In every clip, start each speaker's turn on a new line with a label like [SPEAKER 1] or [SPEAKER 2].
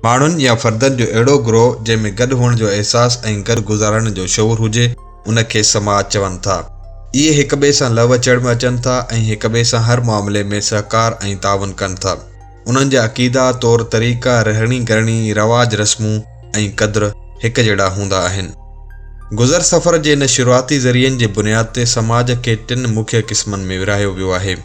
[SPEAKER 1] माण्हुनि या फर्दनि जो अहिड़ो ग्रोह जंहिंमें गॾु हुअण जो अहसासु ऐं गॾु गुज़ारण जो शऊर हुजे उनखे समाज चवनि था। इहे हिक ॿिए सां लव चढ़ में अचनि था ऐं हिक ॿिए सां हर मामले में सहकार ऐं तावन कनि था। उन्हनि जा अक़ीदा, तौर तरीक़ा, रहणी करणी, रवाज, रस्मूं ऐं क़द्र हिक जहिड़ा हूंदा आहिनि। गुज़र सफ़र जे इन शुरूआती ज़रियनि जे बुनियाद ते समाज खे 3 मुख्य क़िस्मनि में विरहायो वियो आहे।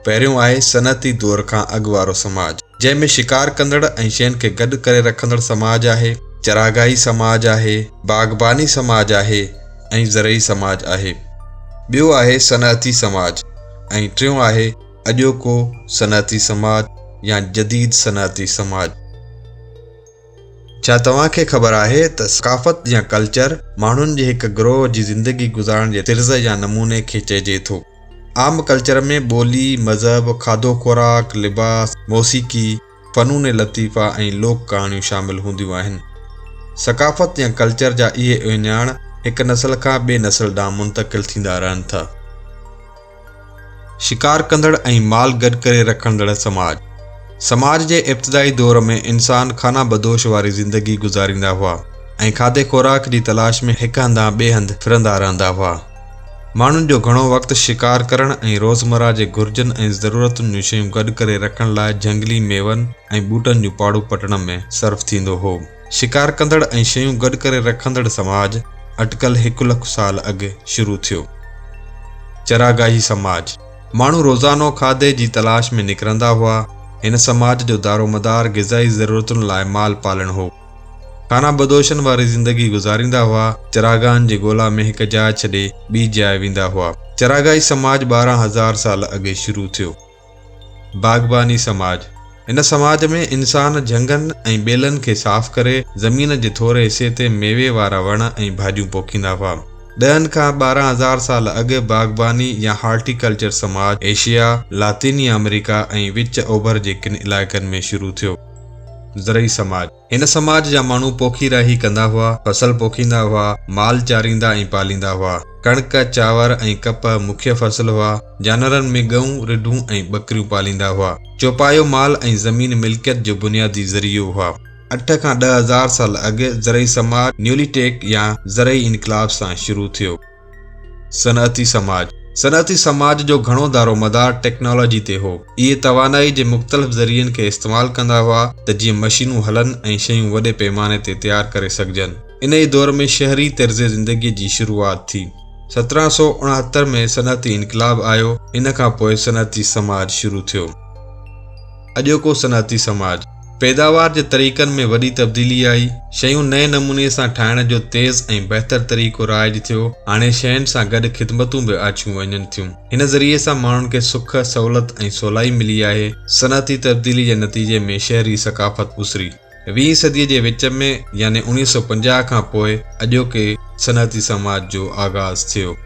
[SPEAKER 1] पहिरियों आहे सनअती दौर खां अॻु वारो समाज, जंहिंमें शिकार कंदड़ ऐं शयुनि खे गॾु करे रखंदड़ समाज आहे, चरागाही समाज आहे, बाग़बानी समाज आहे ऐं ज़रई समाज आहे। ॿियो आहे सनअती समाज ऐं टियों आहे अॼोको सनअती समाज या जदीद सनअती समाज। छा तव्हांखे ख़बर आहे त सक़ाफ़त या कल्चर माण्हुनि जे हिक ग्रोह जी ज़िंदगी गुज़ारण जे तर्ज़ या नमूने खे चइजे थो। आम कल्चर में ॿोली, मज़हब, खाधो खुराक, लिबास, मौसीक़ी, फ़नून लतीफ़ा ऐं लोक कहाणियूं शामिल हूंदियूं आहिनि। सक़ाफ़त या कल्चर जा इहे विञाण हिक नस्ल खां ॿिए नस्ल ॾांहुं मुंतक़िल थींदा रहनि था। शिकार कंदड़ ऐं माल गॾु करे रखंदड़ समाज। समाज जे इब्तिदाई दौर में इंसान खाना बदोश वारी ज़िंदगी गुज़ारींदा हुआ ऐं खाधे खुराक जी तलाश में हिक हंधां ॿिए हंधि फिरंदा रहंदा हुआ। माण्हुनि जो घणो वक़्तु शिकार करण ऐं रोज़मर्रा जे घुर्जनि ऐं ज़रूरतुनि जूं शयूं गॾु करे रखण लाइ झंगली मेवनि ऐं ॿूटनि जूं पाड़ू पटण में सर्फ थींदो हो। शिकार कंदड़ ऐं शयूं गॾु करे रखंदड़ समाज अटकल 1 लख साल अॻु शुरू थियो। चरागाही समाज। माण्हू रोज़ानो खाधे जी तलाश में निकिरंदा हुआ। हिन समाज जो दारोमदार ग़िज़ाई ज़रूरतुनि लाइ माल पालण हो। खाना बदोशनि वारी ज़िंदगी गुज़ारींदा हुआ। चरागाहनि जी ॻोल्हा में हिक जाइ छॾे ॿी जाइ वेंदा हुआ। चरागाही समाज 12,000 साल अॻु शुरू थियो। बाग़बानी समाज। हिन समाज में इंसान झंगनि ऐं ॿेलनि खे साफ़ करे ज़मीन जे थोरे हिसे ते मेवे वारा वण ऐं भाॼियूं पोखींदा हुआ। 10 खां 12,000 साल अॻु बाग़बानी या हॉर्टिकल्चर समाज एशिया, लातीनी अमेरिका ऐं विच ओभर जे किन इलाइक़नि में शुरू थियो। ज़रई समाज। हिन समाज जा माण्हू पोखी रही कंदा हुआ, फसल पोखींदा हुआ, माल चारींदा ऐं पालींदा हुआ। कणिक, चांवर ऐं कपह मुख्य फसल हुआ। जानवरनि में गऊं, रिढूं ऐं बकरियूं पालींदा हुआ। चौपायो माल ऐं ज़मीन मिल्कियत जो बुनियादी ज़रियो हुआ। 8 खां 10,000 साल अॻु ज़रई समाज न्यूलिटेक या ज़रई इनकलाब सां शुरू थियो। सनअती समाज। सनअती समाज जो घणो दारोमदार टेक्नोलॉजी ते हो। इहे तवानाई जे मुख़्तलिफ़ ज़रियनि खे इस्तेमालु कंदा हुआ त जीअं मशीनूं हलनि ऐं शयूं वॾे पैमाने ते तयारु करे सघिजनि। इन ई दौर में शहरी तर्ज़ ज़िंदगी जी शुरूआत थी। 1769 में सनअती इनकलाब आयो। इन खां पोइ सनअती समाज शुरू थियो। अॼोको सनअती समाज। पैदावार जे तरीक़नि में वॾी तब्दीली आई। शयूं नए नमूने सां ठाहिण जो तेज़ ऐं बहितर तरीक़ो राइज थियो। हाणे शयुनि सां गॾु ख़िदमतूं बि अचियूं वञनि थियूं। हिन ज़रिए सां माण्हुनि खे सुख, सहूलियत ऐं सवलाई मिली आहे। सनअती तब्दीली जे नतीजे में शहरी सक़ाफ़त उसरी। 20 सदीअ जे विच में यानी 1950 खां पोइ अॼोके सनअती समाज जो आगाज़ थियो।